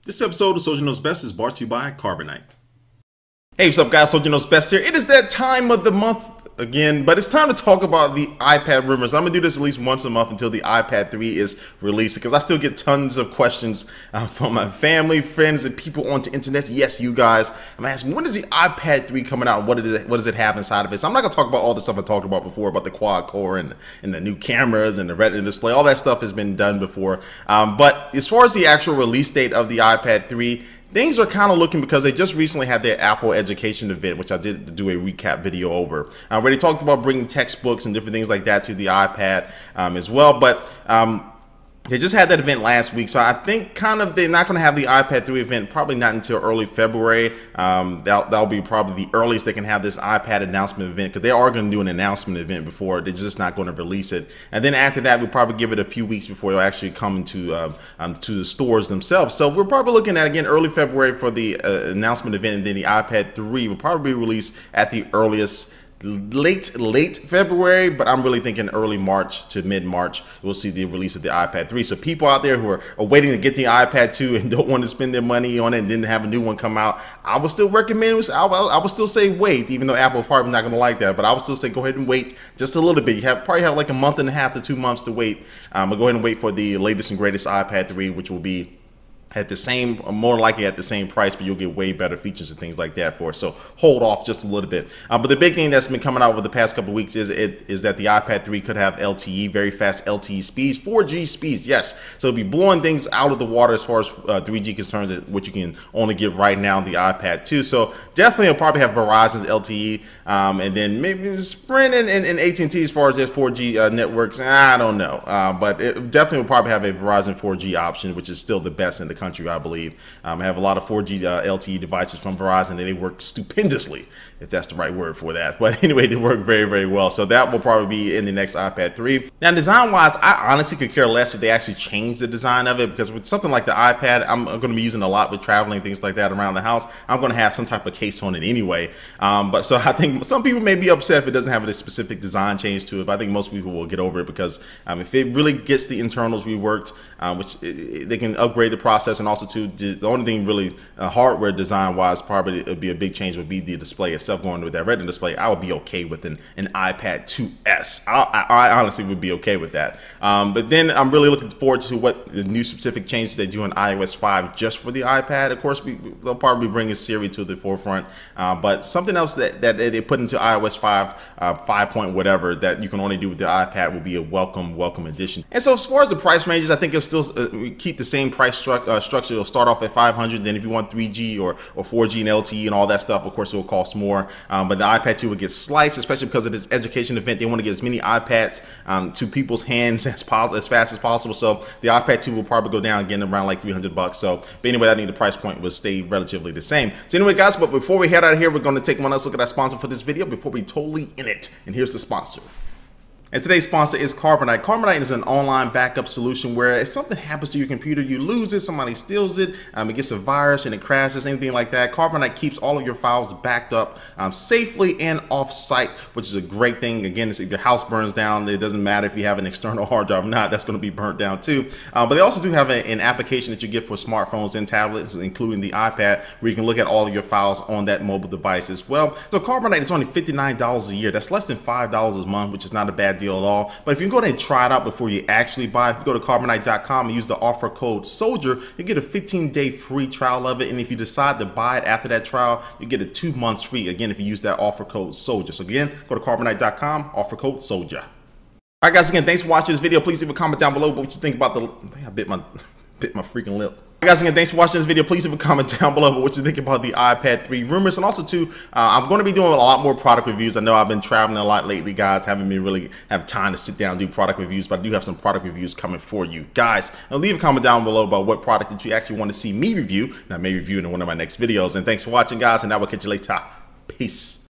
This episode of Soldier Knows Best is brought to you by Carbonite. Hey, what's up guys, Soldier Knows Best here. It is that time of the month again, but it's time to talk about the iPad rumors. I'm gonna do this at least once a month until the iPad 3 is released, because I still get tons of questions from my family, friends, and people on the internet. Yes, you guys. I'm asking, when is the iPad 3 coming out? What does it have inside of it? So I'm not gonna talk about all the stuff I talked about before, about the quad core and the new cameras and the Retina display. All that stuff has been done before. But as far as the actual release date of the iPad 3, things are kind of looking, because they just recently had their Apple Education event, which I did do a recap video over. I already talked about bringing textbooks and different things like that to the iPad as well, but they just had that event last week, so I think they're not going to have the iPad 3 event, probably not until early February. That'll be probably the earliest they can have this iPad announcement event, because they are going to do an announcement event before. They're just not going to release it. And then after that, we'll probably give it a few weeks before it'll actually come into to the stores themselves. So we're probably looking at, again, early February for the announcement event, and then the iPad 3 will probably be released at the earliest late February, but I'm really thinking early March to mid-March we'll see the release of the iPad 3. So people out there who are waiting to get the iPad 2 and don't want to spend their money on it and didn't have a new one come out, I would still recommend, I would still say wait, even though Apple probably not going to like that, but I would still say go ahead and wait just a little bit. You probably have like a month and a half to 2 months to wait, but go ahead and wait for the latest and greatest iPad 3, which will be at the same, more likely at the same price, but you'll get way better features and things like that for it. So hold off just a little bit. But the big thing that's been coming out over the past couple of weeks is that the iPad 3 could have LTE, very fast LTE speeds, 4G speeds, yes. So it'll be blowing things out of the water as far as 3G concerns, which you can only get right now on the iPad 2. So definitely it'll probably have Verizon's LTE, and then maybe Sprint and AT&T as far as just 4G networks. I don't know, but it definitely will probably have a Verizon 4G option, which is still the best in the country, I believe. I have a lot of 4G LTE devices from Verizon, and they work stupendously, if that's the right word for that. But anyway, they work very, very well. So that will probably be in the next iPad 3. Now, design-wise, I honestly could care less if they actually change the design of it, because with something like the iPad, I'm going to be using a lot with traveling, things like that around the house. I'm going to have some type of case on it anyway. But so I think some people may be upset if it doesn't have a specific design change to it, but I think most people will get over it, because if it really gets the internals reworked, which they can upgrade the process, and also too, the only thing really hardware design wise probably it'd be a big change would be the display itself. Going with that Retina display, I would be okay with an iPad 2S. I honestly would be okay with that. But then I'm really looking forward to what the new specific changes they do in iOS 5 just for the iPad. Of course, they'll probably bring Siri to the forefront, but something else that they put into iOS 5 point whatever that you can only do with the iPad will be a welcome addition. And so as far as the price ranges, I think it'll still keep the same price structure. It'll start off at $500. Then if you want 3G or 4G and LTE and all that stuff, of course it will cost more. But the iPad 2 will get sliced, especially because of this education event. They want to get as many iPads to people's hands as fast as possible. So the iPad 2 will probably go down again around like $300. So, but anyway, I think the price point will stay relatively the same. So anyway, guys, but before we head out of here, we're going to take one last look at our sponsor for this video before we totally in it. And here's the sponsor. And today's sponsor is Carbonite. Carbonite is an online backup solution where if something happens to your computer, you lose it, somebody steals it, it gets a virus and it crashes, anything like that, Carbonite keeps all of your files backed up safely and off-site, which is a great thing. Again, if your house burns down, it doesn't matter if you have an external hard drive or not, that's going to be burnt down too. But they also do have an application that you get for smartphones and tablets, including the iPad, where you can look at all of your files on that mobile device as well. So Carbonite is only $59 a year. That's less than $5 a month, which is not a bad deal at all. But if you can go ahead and try it out before you actually buy it, if you go to Carbonite.com and use the offer code SOLDIER, you get a 15-day free trial of it. And if you decide to buy it after that trial, you get a 2 months free. Again, if you use that offer code SOLDIER. So again, go to Carbonite.com, offer code SOLDIER. All right, guys, again, thanks for watching this video. Please leave a comment down below what you think about the... I bit my freaking lip. Guys, again, thanks for watching this video. Please leave a comment down below what you think about the iPad 3 rumors. And also too, I'm going to be doing a lot more product reviews. I know I've been traveling a lot lately, guys. Haven't been really have time to sit down and do product reviews, but I do have some product reviews coming for you guys. Now leave a comment down below about what product that you actually want to see me review, and I may review it in one of my next videos. And thanks for watching, guys, and I will catch you later. Peace.